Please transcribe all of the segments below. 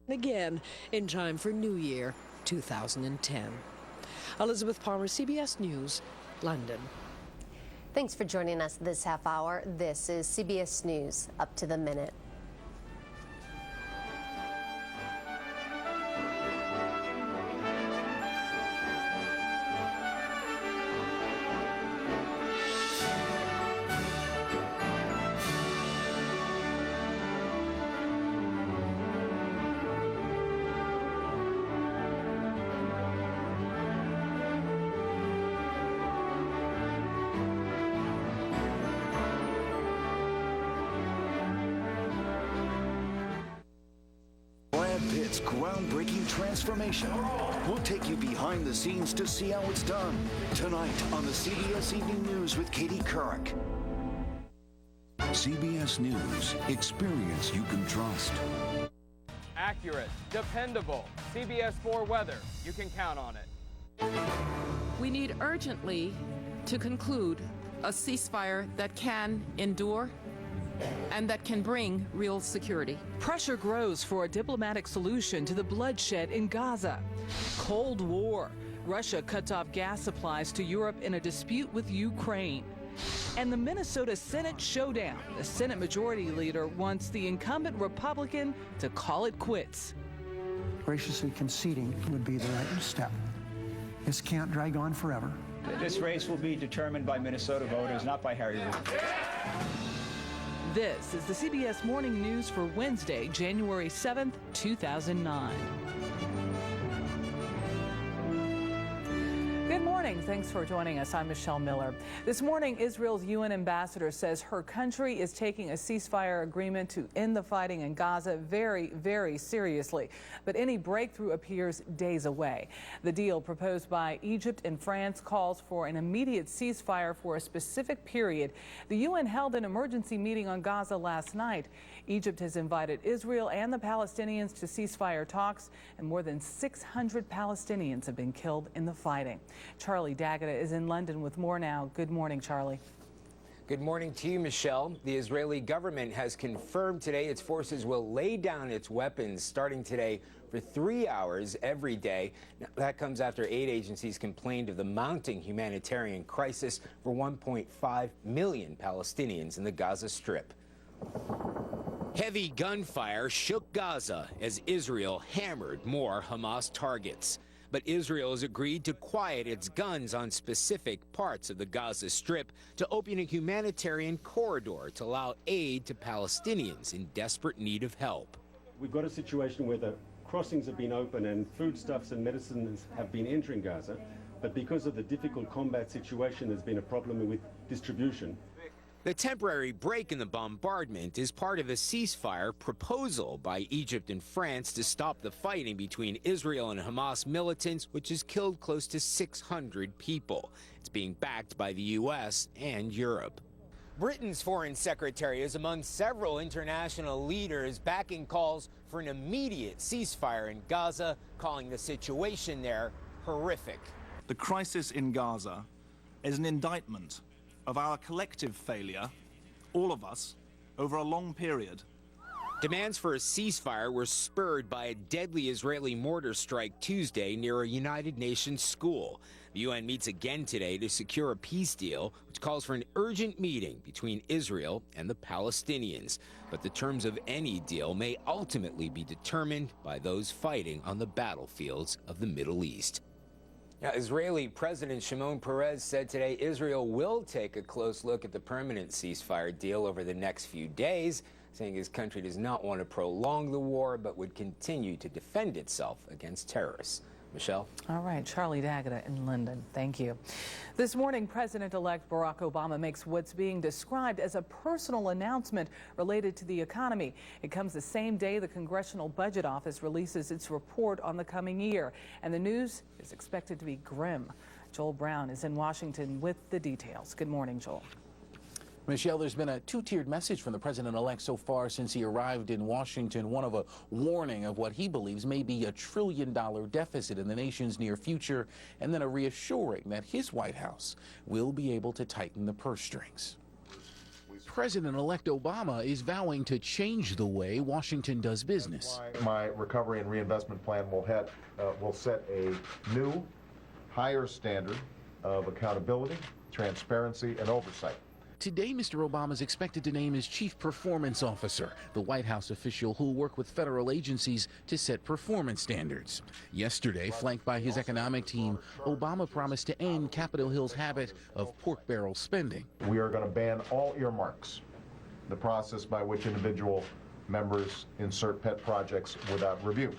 again in time for New Year 2010. Elizabeth Palmer, CBS News, London. Thanks for joining us this half hour. This is CBS News, up to the minute. Pitt's groundbreaking transformation. We'll take you behind the scenes to see how it's done. Tonight on the CBS Evening News with Katie Couric. CBS News. Experience you can trust. Accurate, dependable. CBS 4 weather. You can count on it. We need urgently to conclude a ceasefire that can endure and that can bring real security. Pressure grows for a diplomatic solution to the bloodshed in Gaza. Cold War. Russia cuts off gas supplies to Europe in a dispute with Ukraine. And the Minnesota Senate showdown. The Senate Majority Leader wants the incumbent Republican to call it quits. Graciously conceding would be the right step. This can't drag on forever. This race will be determined by Minnesota voters, not by Harry Reid. This is the CBS Morning News for Wednesday, January 7th, 2009. Good morning. Thanks for joining us. I'm Michelle Miller. This morning, Israel's UN ambassador says her country is taking a ceasefire agreement to end the fighting in Gaza very, very seriously. But any breakthrough appears days away. The deal proposed by Egypt and France calls for an immediate ceasefire for a specific period. The UN held an emergency meeting on Gaza last night. Egypt has invited Israel and the Palestinians to ceasefire talks, and more than 600 Palestinians have been killed in the fighting. Charlie D'Agata is in London with more now. Good morning, Charlie. Good morning to you, Michelle. The Israeli government has confirmed today its forces will lay down its weapons starting today for 3 hours every day. Now, that comes after aid agencies complained of the mounting humanitarian crisis for 1.5 million Palestinians in the Gaza Strip. Heavy gunfire shook Gaza as Israel hammered more Hamas targets. But Israel has agreed to quiet its guns on specific parts of the Gaza Strip to open a humanitarian corridor to allow aid to Palestinians in desperate need of help. We've got a situation where the crossings have been open and foodstuffs and medicines have been entering Gaza, but because of the difficult combat situation, there's been a problem with distribution. The temporary break in the bombardment is part of a ceasefire proposal by Egypt and France to stop the fighting between Israel and Hamas militants, which has killed close to 600 people. It's being backed by the U.S. and Europe. Britain's foreign secretary is among several international leaders backing calls for an immediate ceasefire in Gaza, calling the situation there horrific. The crisis in Gaza is an indictment of our collective failure, all of us, over a long period. Demands for a ceasefire were spurred by a deadly Israeli mortar strike Tuesday near a United Nations school. The UN meets again today to secure a peace deal, which calls for an urgent meeting between Israel and the Palestinians. But the terms of any deal may ultimately be determined by those fighting on the battlefields of the Middle East. Now, Israeli President Shimon Peres said today Israel will take a close look at the permanent ceasefire deal over the next few days, saying his country does not want to prolong the war but would continue to defend itself against terrorists. Michelle? All right, Charlie D'Agata in London. Thank you. This morning, President-elect Barack Obama makes what's being described as a personal announcement related to the economy. It comes the same day the Congressional Budget Office releases its report on the coming year, and the news is expected to be grim. Joel Brown is in Washington with the details. Good morning, Joel. Michelle, there's been a two-tiered message from the president-elect so far since he arrived in Washington, one of a warning of what he believes may be a $1 trillion deficit in the nation's near future, and then a reassuring that his White House will be able to tighten the purse strings. President-elect Obama is vowing to change the way Washington does business. My recovery and reinvestment plan will set a new, higher standard of accountability, transparency, and oversight. Today, Mr. Obama is expected to name his chief performance officer, the White House official who will work with federal agencies to set performance standards. Yesterday, flanked by his economic team, Obama promised to end Capitol Hill's habit of pork barrel spending. We are going to ban all earmarks, the process by which individual members insert pet projects without review.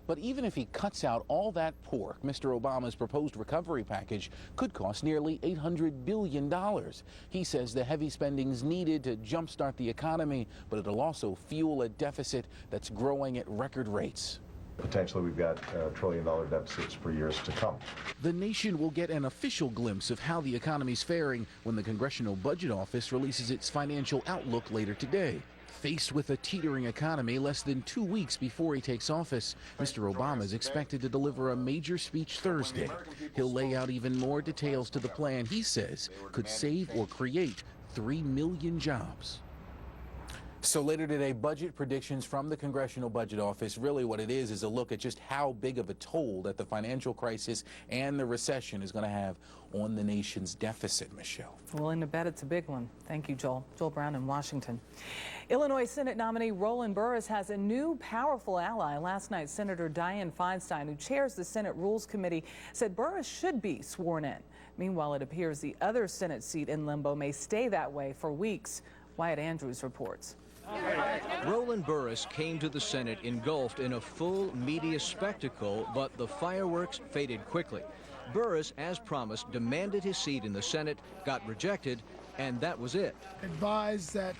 But even if he cuts out all that pork, Mr. Obama's proposed recovery package could cost nearly $800 billion. He says the heavy spending's needed to jumpstart the economy, but it'll also fuel a deficit that's growing at record rates. Potentially, we've got trillion-dollar deficits for years to come. The nation will get an official glimpse of how the economy's faring when the Congressional Budget Office releases its financial outlook later today. Faced with a teetering economy less than 2 weeks before he takes office, Mr. Obama is expected to deliver a major speech Thursday. He'll lay out even more details to the plan he says could save or create 3 million jobs. So later today, budget predictions from the Congressional Budget Office. Really what it is a look at just how big of a toll that the financial crisis and the recession is going to have on the nation's deficit, Michelle. Willing to bet it's a big one. Thank you, Joel. Joel Brown in Washington. Illinois Senate nominee Roland Burris has a new powerful ally. Last night, Senator Dianne Feinstein, who chairs the Senate Rules Committee, said Burris should be sworn in. Meanwhile, it appears the other Senate seat in limbo may stay that way for weeks. Wyatt Andrews reports. Roland Burris came to the Senate engulfed in a full media spectacle, but the fireworks faded quickly. Burris, as promised, demanded his seat in the Senate, got rejected, and that was it. Advised that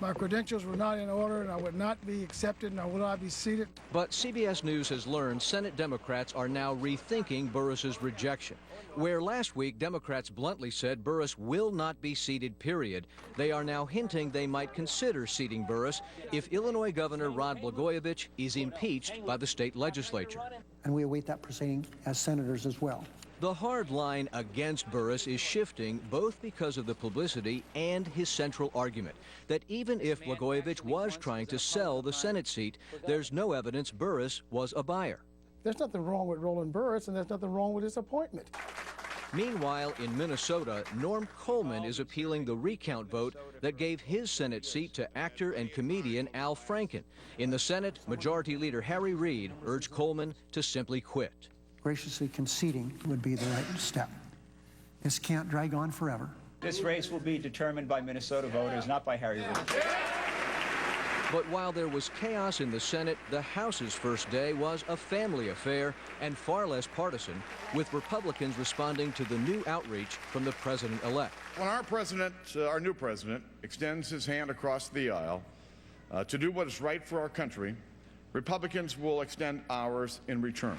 my credentials were not in order and I would not be accepted and I would not be seated. But CBS News has learned Senate Democrats are now rethinking Burris's rejection. Where last week Democrats bluntly said Burris will not be seated, period, they are now hinting they might consider seating Burris if Illinois Governor Rod Blagojevich is impeached by the state legislature. And we await that proceeding as senators as well. The hard line against Burris is shifting both because of the publicity and his central argument that even if Blagojevich was trying to sell the Senate seat, there's no evidence Burris was a buyer. There's nothing wrong with Roland Burris and there's nothing wrong with his appointment. Meanwhile, in Minnesota, Norm Coleman is appealing the recount vote that gave his Senate seat to actor and comedian Al Franken. In the Senate, Majority Leader Harry Reid urged Coleman to simply quit. Graciously conceding would be the right step. This can't drag on forever. This race will be determined by Minnesota voters, not by Harry Reid. But while there was chaos in the Senate, the House's first day was a family affair and far less partisan, with Republicans responding to the new outreach from the president-elect. When our new president, extends his hand across the aisle to do what is right for our country, Republicans will extend ours in return.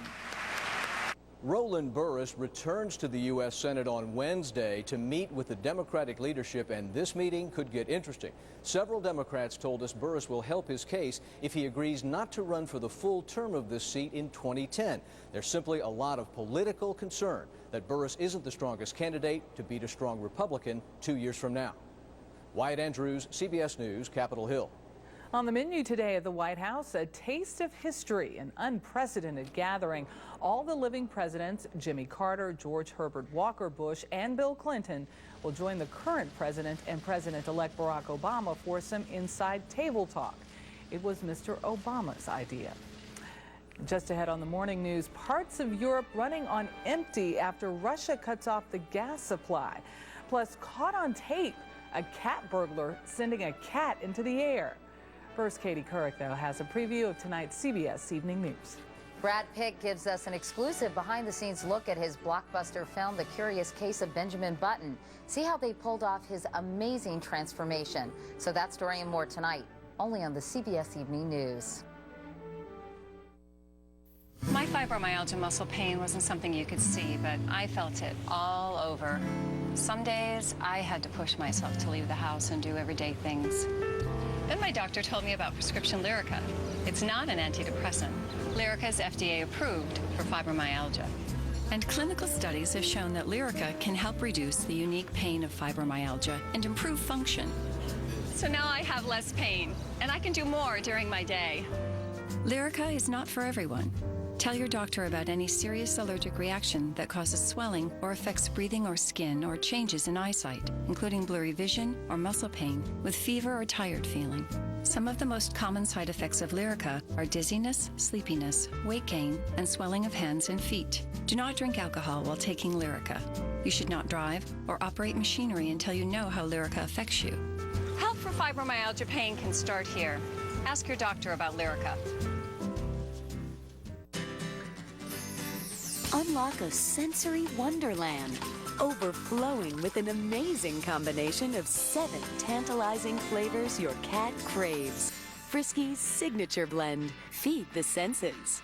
Roland Burris returns to the U.S. Senate on Wednesday to meet with the Democratic leadership, and this meeting could get interesting. Several Democrats told us Burris will help his case if he agrees not to run for the full term of this seat in 2010. There's simply a lot of political concern that Burris isn't the strongest candidate to beat a strong Republican 2 years from now. Wyatt Andrews, CBS News, Capitol Hill. On the menu today at the White House, a taste of history, an unprecedented gathering. All the living presidents, Jimmy Carter, George Herbert Walker Bush, and Bill Clinton, will join the current president and President-elect Barack Obama for some inside table talk. It was Mr. Obama's idea. Just ahead on the morning news, parts of Europe running on empty after Russia cuts off the gas supply. Plus, caught on tape, a cat burglar sending a cat into the air. First, Katie Couric, though, has a preview of tonight's CBS Evening News. Brad Pitt gives us an exclusive behind-the-scenes look at his blockbuster film, The Curious Case of Benjamin Button. See how they pulled off his amazing transformation. So that story and more tonight, only on the CBS Evening News. My fibromyalgia muscle pain wasn't something you could see, but I felt it all over. Some days I had to push myself to leave the house and do everyday things. Then my doctor told me about prescription Lyrica. It's not an antidepressant. Lyrica is FDA approved for fibromyalgia. And clinical studies have shown that Lyrica can help reduce the unique pain of fibromyalgia and improve function. So now I have less pain, and I can do more during my day. Lyrica is not for everyone. Tell your doctor about any serious allergic reaction that causes swelling or affects breathing or skin or changes in eyesight, including blurry vision or muscle pain with fever or tired feeling. Some of the most common side effects of Lyrica are dizziness, sleepiness, weight gain, and swelling of hands and feet. Do not drink alcohol while taking Lyrica. You should not drive or operate machinery until you know how Lyrica affects you. Help for fibromyalgia pain can start here. Ask your doctor about Lyrica. Unlock a sensory wonderland, overflowing with an amazing combination of 7 tantalizing flavors your cat craves. Frisky's signature blend. Feed the senses.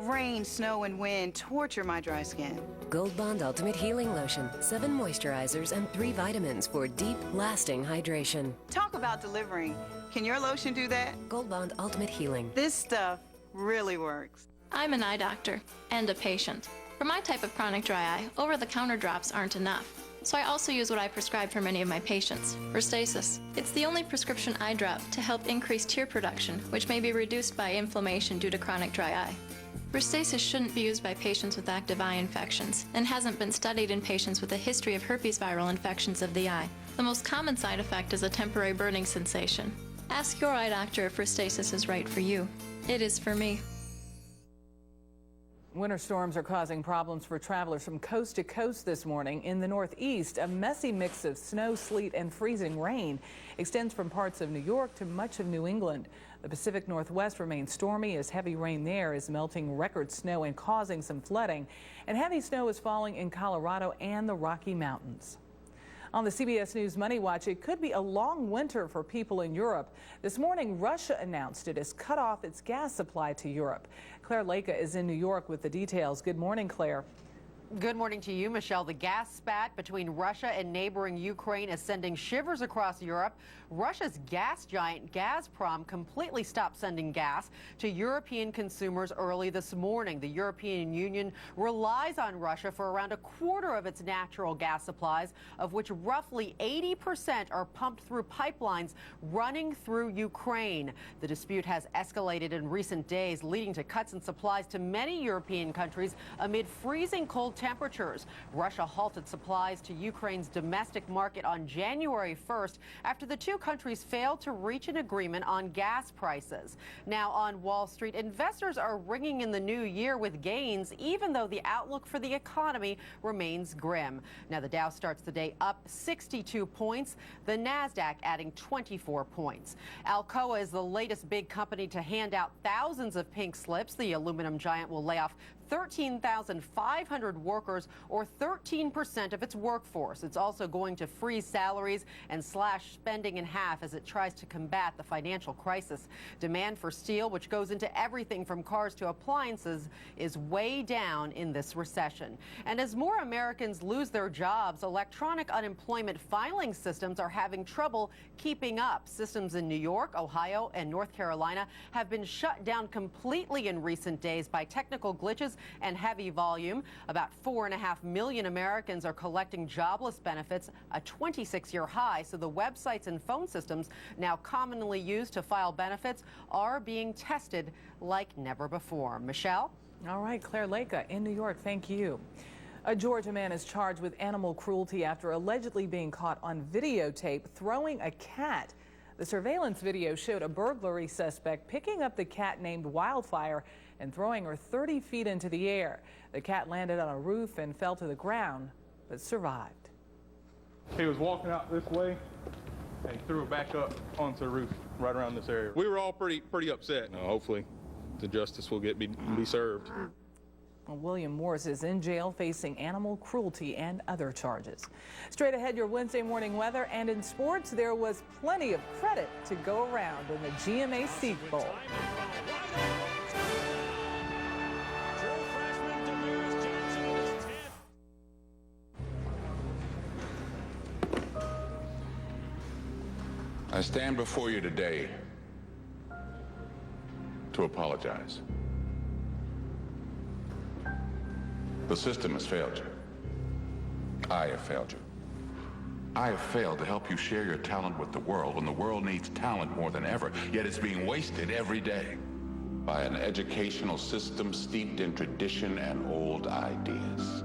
Rain, snow, and wind torture my dry skin. Gold Bond Ultimate Healing Lotion. 7 moisturizers and 3 vitamins for deep, lasting hydration. Talk about delivering. Can your lotion do that? Gold Bond Ultimate Healing. This stuff really works. I'm an eye doctor and a patient. For my type of chronic dry eye, over-the-counter drops aren't enough. So I also use what I prescribe for many of my patients, Restasis. It's the only prescription eye drop to help increase tear production, which may be reduced by inflammation due to chronic dry eye. Restasis shouldn't be used by patients with active eye infections and hasn't been studied in patients with a history of herpes viral infections of the eye. The most common side effect is a temporary burning sensation. Ask your eye doctor if Restasis is right for you. It is for me. Winter storms are causing problems for travelers from coast to coast this morning. In the Northeast, a messy mix of snow, sleet, and freezing rain extends from parts of New York to much of New England. The Pacific Northwest remains stormy as heavy rain there is melting record snow and causing some flooding. And heavy snow is falling in Colorado and the Rocky Mountains. On the CBS News Money Watch, it could be a long winter for people in Europe. This morning, Russia announced it has cut off its gas supply to Europe. Claire Leka is in New York with the details. Good morning, Claire. Good morning to you, Michelle. The gas spat between Russia and neighboring Ukraine is sending shivers across Europe. Russia's gas giant Gazprom completely stopped sending gas to European consumers early this morning. The European Union relies on Russia for around a quarter of its natural gas supplies, of which roughly 80% are pumped through pipelines running through Ukraine. The dispute has escalated in recent days, leading to cuts in supplies to many European countries amid freezing cold temperatures. Russia halted supplies to Ukraine's domestic market on January 1st after the two countries failed to reach an agreement on gas prices. Now on Wall Street, investors are ringing in the new year with gains, even though the outlook for the economy remains grim. Now the Dow starts the day up 62 points, the Nasdaq adding 24 points. Alcoa is the latest big company to hand out thousands of pink slips. The aluminum giant will lay off 13,500 workers, or 13% of its workforce. It's also going to freeze salaries and slash spending in half as it tries to combat the financial crisis. Demand for steel, which goes into everything from cars to appliances, is way down in this recession. And as more Americans lose their jobs, electronic unemployment filing systems are having trouble keeping up. Systems in New York, Ohio, and North Carolina have been shut down completely in recent days by technical glitches and heavy volume. About 4.5 million Americans are collecting jobless benefits, a 26-year high. So the websites and phone systems now commonly used to file benefits are being tested like never before. Michelle? All right, Claire Leka in New York. Thank you. A Georgia man is charged with animal cruelty after allegedly being caught on videotape throwing a cat. The surveillance video showed a burglary suspect picking up the cat named Wildfire and throwing her 30 feet into the air. The cat landed on a roof and fell to the ground, but survived. He was walking out this way, and he threw it back up onto the roof right around this area. We were all pretty upset. Hopefully, the justice will be served. Well, William Morris is in jail facing animal cruelty and other charges. Straight ahead, your Wednesday morning weather, and in sports, there was plenty of credit to go around in the GMA Seed Bowl. I stand before you today to apologize. The system has failed you. I have failed you. I have failed to help you share your talent with the world when the world needs talent more than ever, yet it's being wasted every day by an educational system steeped in tradition and old ideas.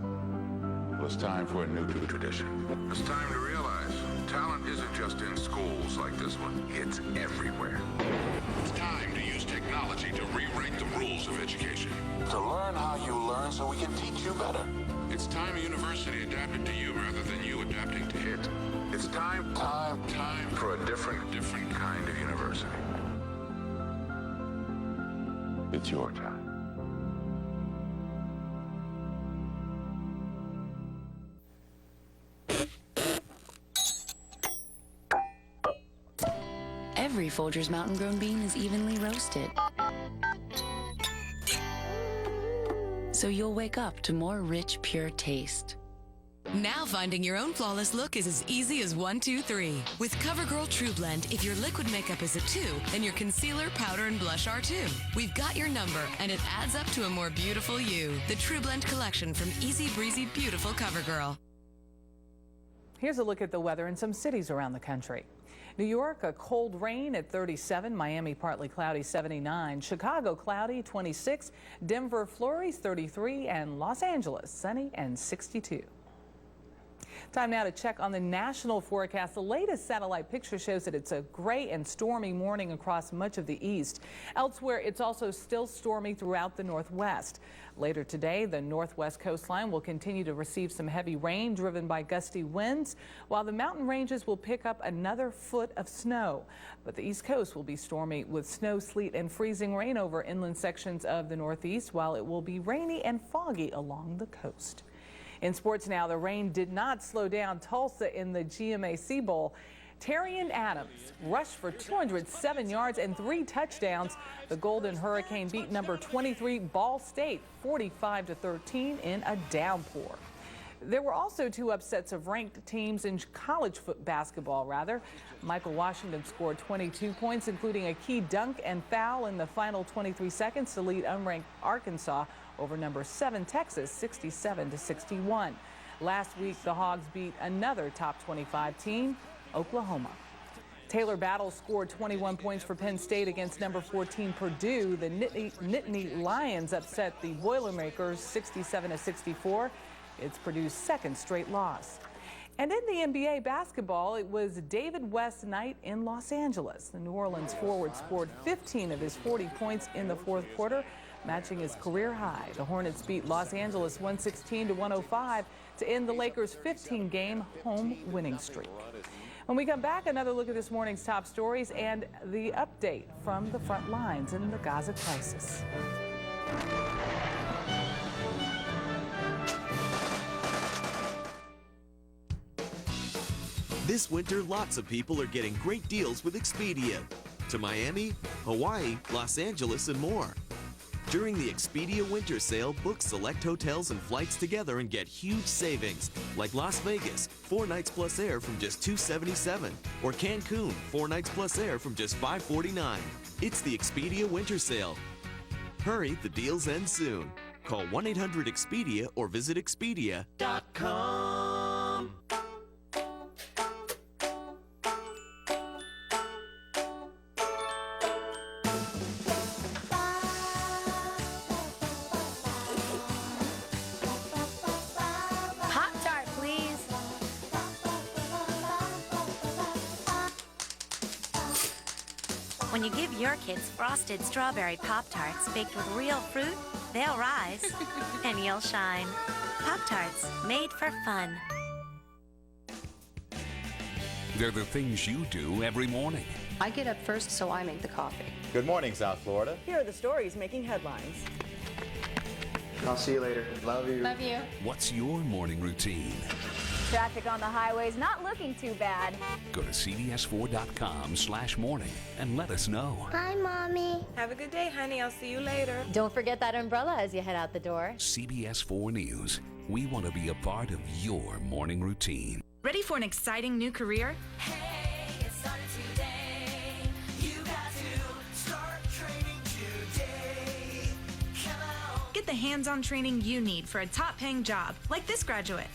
Well, it's time for a new tradition. It's time to realize talent isn't just in schools like this one. It's everywhere. It's time to use technology to rewrite the rules of education. To learn how you learn so we can teach you better. It's time a university adapted to you rather than you adapting to it. It's time for a different kind of university. It's your time. Every Folgers Mountain Grown bean is evenly roasted, so you'll wake up to more rich, pure taste. Now finding your own flawless look is as easy as 1, 2, 3. With CoverGirl True Blend, if your liquid makeup is a 2, then your concealer, powder, and blush are 2. We've got your number, and it adds up to a more beautiful you. The True Blend collection from Easy Breezy Beautiful CoverGirl. Here's a look at the weather in some cities around the country. New York, a cold rain at 37. Miami, partly cloudy, 79. Chicago, cloudy, 26. Denver, flurries, 33. And Los Angeles, sunny and 62. Time now to check on the national forecast. The latest satellite picture shows that it's a gray and stormy morning across much of the east. Elsewhere, it's also still stormy throughout the northwest. Later today, the northwest coastline will continue to receive some heavy rain driven by gusty winds, while the mountain ranges will pick up another foot of snow. But the east coast will be stormy with snow, sleet, and freezing rain over inland sections of the northeast, while it will be rainy and foggy along the coast. In sports now, the rain did not slow down Tulsa in the GMAC Bowl. Terrian Adams rushed for 207 yards and 3 touchdowns. The Golden Hurricane beat number 23 Ball State 45-13 in a downpour. There were also 2 upsets of ranked teams in college basketball, Michael Washington scored 22 points, including a key dunk and foul in the final 23 seconds to lead unranked Arkansas over number 7 Texas 67-61. Last week, the Hogs beat another top 25 team, Oklahoma. Taylor Battle scored 21 points for Penn State against number 14 Purdue. The Nittany Lions upset the Boilermakers 67-64. It's Purdue's 2nd straight loss. And in the NBA basketball, it was David West's night in Los Angeles. The New Orleans forward scored 15 of his 40 points in the 4th quarter, matching his career high. The Hornets beat Los Angeles 116-105 to end the Lakers' 15-game home winning streak. When we come back, another look at this morning's top stories and the update from the front lines in the Gaza crisis. This winter, lots of people are getting great deals with Expedia. To Miami, Hawaii, Los Angeles, and more. During the Expedia Winter Sale, book select hotels and flights together and get huge savings, like Las Vegas, 4 nights plus air from just $277, or Cancun, 4 nights plus air from just $549. It's the Expedia Winter Sale. Hurry, the deals end soon. Call 1-800-EXPEDIA or visit Expedia.com. When you give your kids frosted strawberry Pop-Tarts baked with real fruit, they'll rise and you'll shine. Pop-Tarts, made for fun. They're the things you do every morning. I get up first, so I make the coffee. Good morning, South Florida. Here are the stories making headlines. I'll see you later. Love you. Love you. What's your morning routine? Traffic on the highways not looking too bad. Go to cbs4.com/morning and let us know. Bye, Mommy. Have a good day, honey. I'll see you later. Don't forget that umbrella as you head out the door. CBS 4 News. We want to be a part of your morning routine. Ready for an exciting new career? Hey, it started today. You got to start training today. Come on. Get the hands-on training you need for a top-paying job, like this graduate.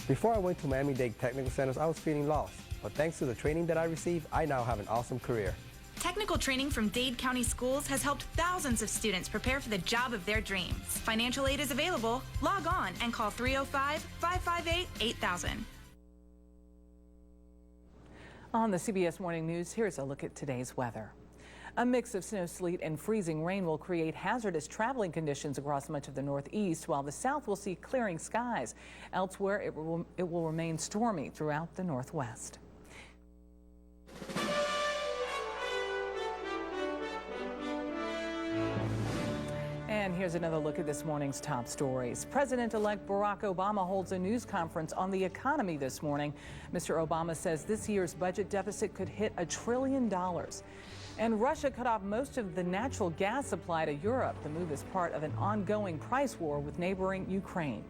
Before I went to Miami-Dade Technical Centers, I was feeling lost. But thanks to the training that I received, I now have an awesome career. Technical training from Dade County Schools has helped thousands of students prepare for the job of their dreams. Financial aid is available. Log on and call 305-558-8000. On the CBS Morning News, here's a look at today's weather. A mix of snow, sleet, and freezing rain will create hazardous traveling conditions across much of the Northeast, while the South will see clearing skies. Elsewhere, it will remain stormy throughout the Northwest. And here's another look at this morning's top stories. President-elect Barack Obama holds a news conference on the economy this morning. Mr. Obama says this year's budget deficit could hit $1 trillion. And Russia cut off most of the natural gas supply to Europe. The move is part of an ongoing price war with neighboring Ukraine.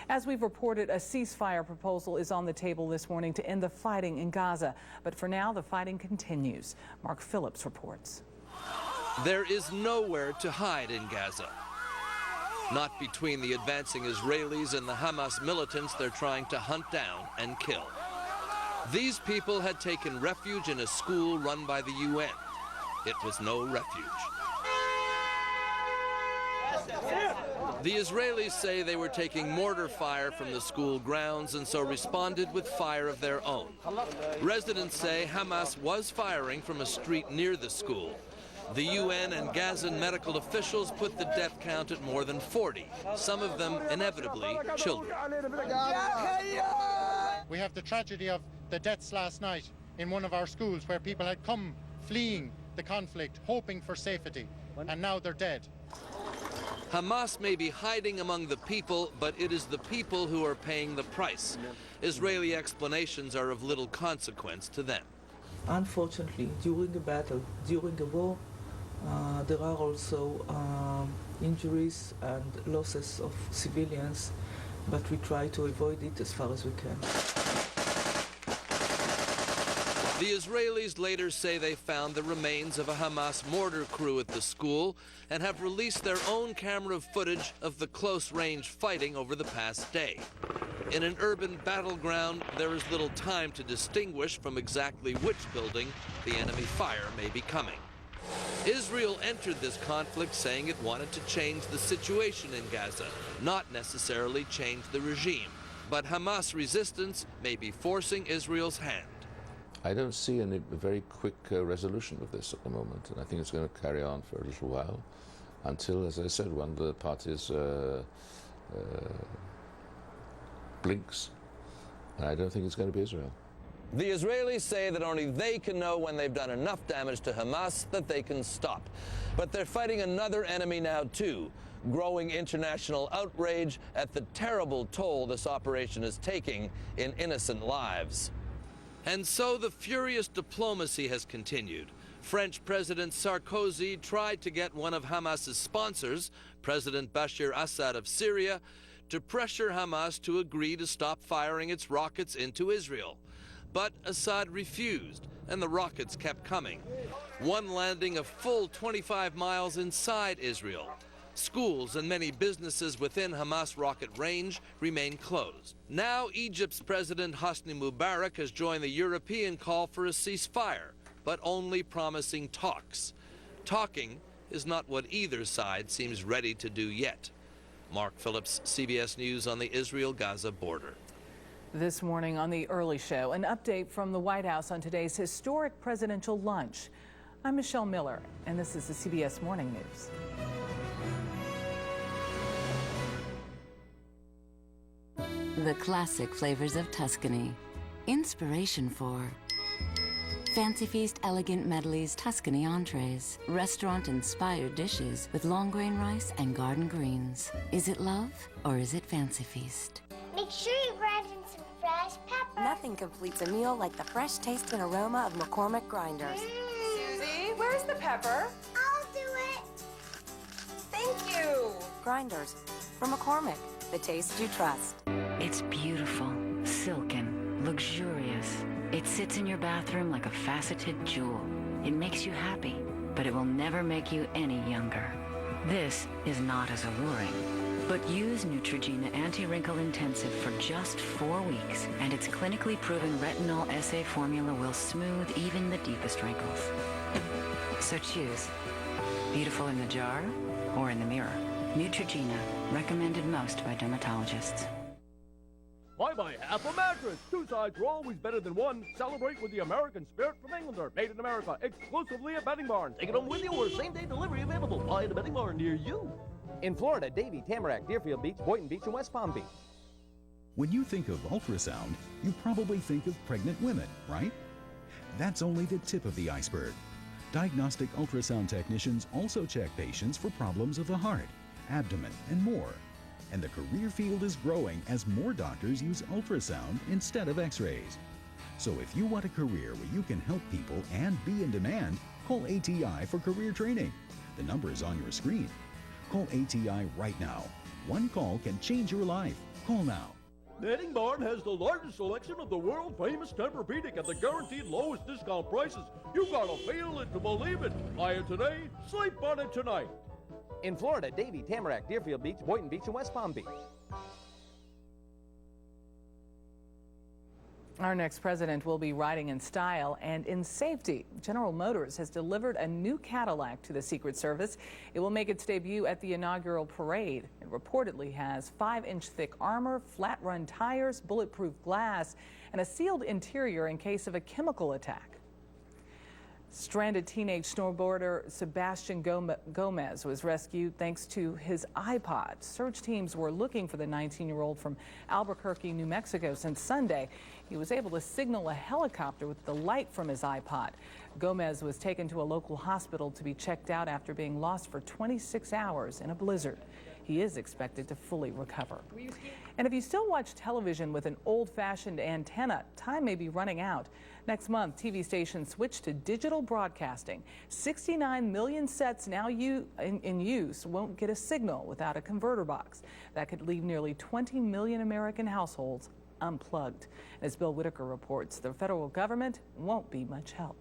As we've reported, a ceasefire proposal is on the table this morning to end the fighting in Gaza. But for now, the fighting continues. Mark Phillips reports. There is nowhere to hide in Gaza. Not between the advancing Israelis and the Hamas militants they're trying to hunt down and kill. These people had taken refuge in a school run by the UN. It was no refuge. The Israelis say they were taking mortar fire from the school grounds and so responded with fire of their own. Residents say Hamas was firing from a street near the school. The UN and Gazan medical officials put the death count at more than 40, some of them inevitably children. We have the tragedy of the deaths last night in one of our schools where people had come fleeing the conflict, hoping for safety, and now they're dead. Hamas may be hiding among the people, but it is the people who are paying the price. Israeli explanations are of little consequence to them. Unfortunately, during a battle, during a war, there are also injuries and losses of civilians, but we try to avoid it as far as we can. The Israelis later say they found the remains of a Hamas mortar crew at the school and have released their own camera footage of the close-range fighting over the past day. In an urban battleground, there is little time to distinguish from exactly which building the enemy fire may be coming. Israel entered this conflict saying it wanted to change the situation in Gaza, not necessarily change the regime. But Hamas resistance may be forcing Israel's hand. I don't see any very quick resolution of this at the moment, and I think it's going to carry on for a little while until, as I said, one of the parties blinks. And I don't think it's going to be Israel. The Israelis say that only they can know when they've done enough damage to Hamas that they can stop. But they're fighting another enemy now, too, growing international outrage at the terrible toll this operation is taking in innocent lives. And so the furious diplomacy has continued. French President Sarkozy tried to get one of Hamas's sponsors, President Bashar Assad of Syria, to pressure Hamas to agree to stop firing its rockets into Israel. But Assad refused, and the rockets kept coming. One landing a full 25 miles inside Israel. Schools and many businesses within Hamas rocket range remain closed. Now Egypt's President Hosni Mubarak has joined the European call for a ceasefire, but only promising talks. Talking is not what either side seems ready to do yet. Mark Phillips, CBS News on the Israel-Gaza border. This morning on The Early Show, an update from the White House on today's historic presidential lunch. I'm Michelle Miller, and this is the CBS Morning News. The classic flavors of Tuscany. Inspiration for Fancy Feast Elegant Medley's Tuscany entrees. Restaurant-inspired dishes with long grain rice and garden greens. Is it love or is it Fancy Feast? Make sure you grind in some fresh pepper. Nothing completes a meal like the fresh taste and aroma of McCormick grinders. Susie, where's the pepper? I'll do it. Thank you. Grinders from McCormick, the taste you trust. It's beautiful, silken, luxurious. It sits in your bathroom like a faceted jewel. It makes you happy, but it will never make you any younger. This is not as alluring. But use Neutrogena Anti-Wrinkle Intensive for just 4 weeks, and its clinically proven retinol SA formula will smooth even the deepest wrinkles. So choose. Beautiful in the jar or in the mirror. Neutrogena, recommended most by dermatologists. Buy half a mattress. 2 sides are always better than one. Celebrate with the American Spirit from Englander. Made in America, exclusively at Bedding Barn. Take it home with you or same-day delivery available. Buy at a Bedding Barn near you. In Florida, Davie, Tamarack, Deerfield Beach, Boynton Beach, and West Palm Beach. When you think of ultrasound, you probably think of pregnant women, right? That's only the tip of the iceberg. Diagnostic ultrasound technicians also check patients for problems of the heart, abdomen, and more. And the career field is growing as more doctors use ultrasound instead of x-rays. So if you want a career where you can help people and be in demand, call ATI for career training. The number is on your screen. Call ATI right now. One call can change your life. Call now. Bedding Barn has the largest selection of the world-famous Tempur-Pedic at the guaranteed lowest discount prices. You gotta feel it to believe it. Buy it today, sleep on it tonight. In Florida, Davie, Tamarack, Deerfield Beach, Boynton Beach, and West Palm Beach. Our next president will be riding in style and in safety. General Motors has delivered a new Cadillac to the Secret Service. It will make its debut at the inaugural parade. It reportedly has 5-inch thick armor, flat-run tires, bulletproof glass, and a sealed interior in case of a chemical attack. Stranded teenage snowboarder Sebastian Gomez was rescued thanks to his iPod. Search teams were looking for the 19-year-old from Albuquerque, New Mexico since Sunday. He was able to signal a helicopter with the light from his iPod. Gomez was taken to a local hospital to be checked out after being lost for 26 hours in a blizzard. He is expected to fully recover. And if you still watch television with an old-fashioned antenna, time may be running out. Next month, TV stations switch to digital broadcasting. 69 million sets now in use won't get a signal without a converter box. That could leave nearly 20 million American households unplugged. As Bill Whitaker reports, the federal government won't be much help.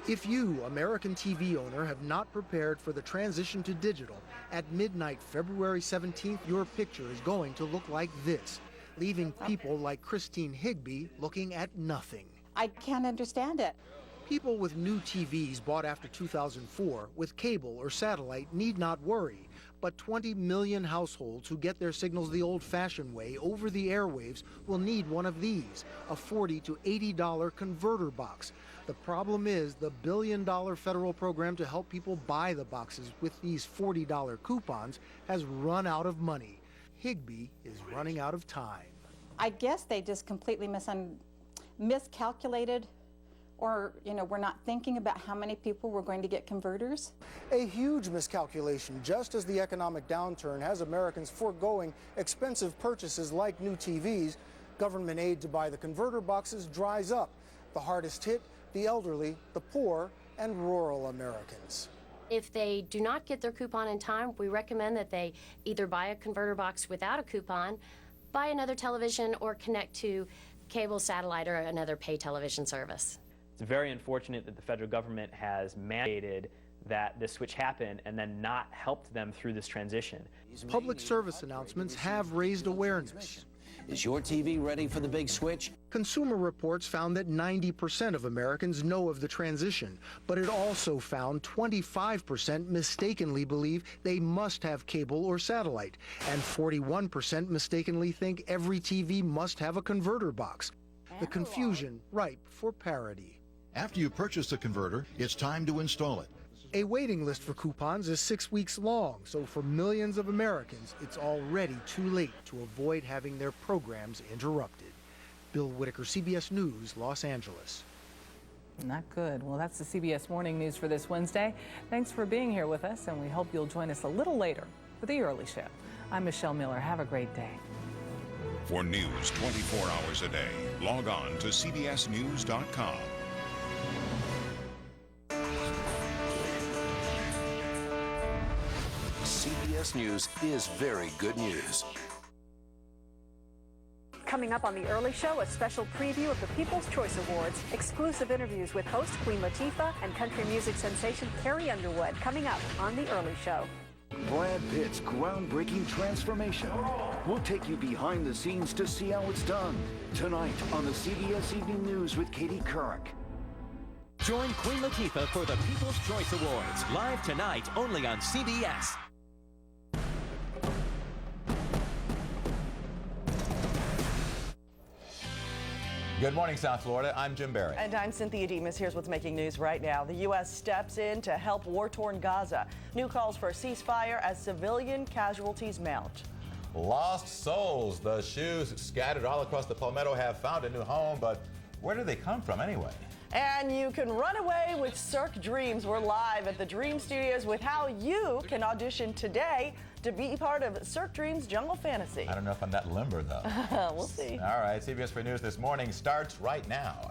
If you, American TV owner, have not prepared for the transition to digital, at midnight, February 17th, your picture is going to look like this, leaving people like Christine Higbee looking at nothing. I can't understand it. People with new TVs bought after 2004 with cable or satellite need not worry. But 20 million households who get their signals the old-fashioned way over the airwaves will need one of these, a $40 to $80 converter box. The problem is the billion-dollar federal program to help people buy the boxes with these $40 coupons has run out of money. Higbee is running out of time. I guess they just completely miscalculated, or, we're not thinking about how many people we're going to get converters. A huge miscalculation, just as the economic downturn has Americans foregoing expensive purchases like new TVs. Government aid to buy the converter boxes dries up. The hardest hit, the elderly, the poor, and rural Americans. If they do not get their coupon in time, we recommend that they either buy a converter box without a coupon, buy another television, or connect to cable, satellite, or another pay television service. It's very unfortunate that the federal government has mandated that this switch happen and then not helped them through this transition. Public service announcements have raised awareness. Is your TV ready for the big switch? Consumer Reports found that 90% of Americans know of the transition, but it also found 25% mistakenly believe they must have cable or satellite, and 41% mistakenly think every TV must have a converter box. The confusion ripe for parody. After you purchase the converter, it's time to install it. A waiting list for coupons is 6 weeks long, so for millions of Americans, it's already too late to avoid having their programs interrupted. Bill Whitaker, CBS News, Los Angeles. Not good. Well, that's the CBS Morning News for this Wednesday. Thanks for being here with us, and we hope you'll join us a little later for The Early Show. I'm Michelle Miller. Have a great day. For news 24 hours a day, log on to cbsnews.com. CBS News is very good news. Coming up on The Early Show, a special preview of the People's Choice Awards, exclusive interviews with host Queen Latifah and country music sensation Carrie Underwood, coming up on The Early Show. Brad Pitt's groundbreaking transformation. We'll take you behind the scenes to see how it's done. Tonight on the CBS Evening News with Katie Couric. Join Queen Latifah for the People's Choice Awards, live tonight only on CBS. Good morning, South Florida. I'm Jim Barry. And I'm Cynthia Demas. Here's what's making news right now. The U.S. steps in to help war-torn Gaza. New calls for a ceasefire as civilian casualties mount. Lost souls. The shoes scattered all across the Palmetto have found a new home, but where do they come from anyway? And you can run away with Cirque Dreams. We're live at the Dream Studios with how you can audition today to be part of Cirque Dreams Jungle Fantasy. I don't know if I'm that limber, though. We'll see. All right, CBS 4 News This Morning starts right now.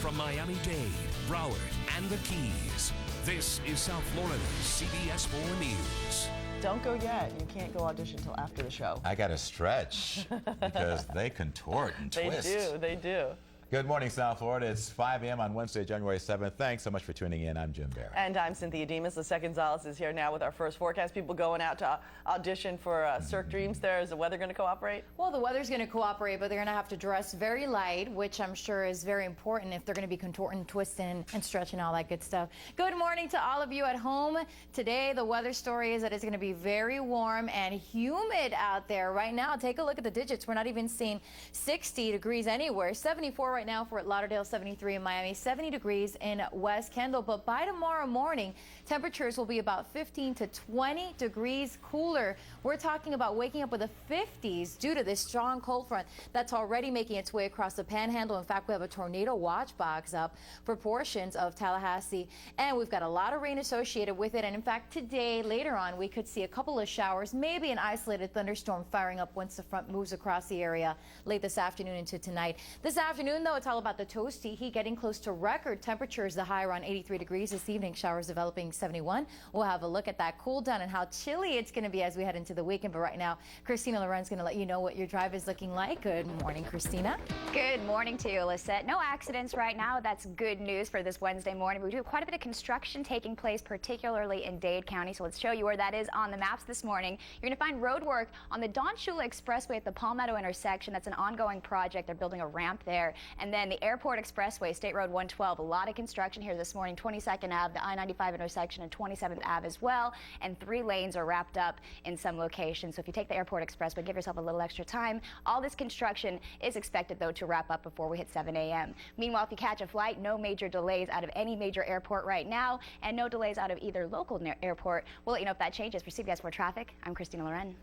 From Miami-Dade, Broward, and the Keys, this is South Florida's CBS 4 News. Don't go yet. You can't go audition until after the show. I got to stretch because they contort and twist. They do. Good morning, South Florida. It's 5 a.m. on Wednesday, January 7th. Thanks so much for tuning in. I'm Jim Barry. And I'm Cynthia Demas. Lisa Gonzalez is here now with our first forecast. People going out to audition for Cirque Dreams there. Is the weather going to cooperate? Well, the weather's going to cooperate, but they're going to have to dress very light, which I'm sure is very important if they're going to be contorting, twisting, and stretching, all that good stuff. Good morning to all of you at home. Today, the weather story is that it's going to be very warm and humid out there right now. Take a look at the digits. We're not even seeing 60 degrees anywhere. 74 right now for Fort Lauderdale, 73 in Miami, 70 degrees in West Kendall. But by tomorrow morning, temperatures will be about 15 to 20 degrees cooler. We're talking about waking up with the 50s due to this strong cold front that's already making its way across the Panhandle. In fact, we have a tornado watch box up for portions of Tallahassee, and we've got a lot of rain associated with it. And in fact, today, later on, we could see a couple of showers, maybe an isolated thunderstorm firing up once the front moves across the area late this afternoon into tonight. This afternoon, though, it's all about the toasty heat, getting close to record temperatures. The high around 83 degrees this evening, showers developing 71. We'll have a look at that cool down and how chilly it's going to be as we head into the weekend. But right now, Christina Loren's going to let you know what your drive is looking like. Good morning, Christina. Good morning to you, Lisette. No accidents right now. That's good news for this Wednesday morning. We do have quite a bit of construction taking place, particularly in Dade County. So let's show you where that is on the maps this morning. You're going to find road work on the Don Shula Expressway at the Palmetto intersection. That's an ongoing project. They're building a ramp there. And then the Airport Expressway, State Road 112, a lot of construction here this morning. 22nd Ave, the I-95 intersection, and 27th Ave as well. And 3 lanes are wrapped up in some locations. So if you take the Airport Expressway, give yourself a little extra time. All this construction is expected, though, to wrap up before we hit 7 a.m. Meanwhile, if you catch a flight, no major delays out of any major airport right now, and no delays out of either local airport. We'll let you know if that changes. For CBS 4 Traffic, I'm Christina Loren.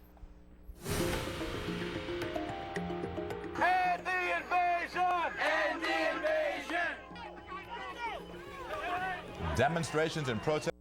End the invasion! End the invasion! Demonstrations and protests.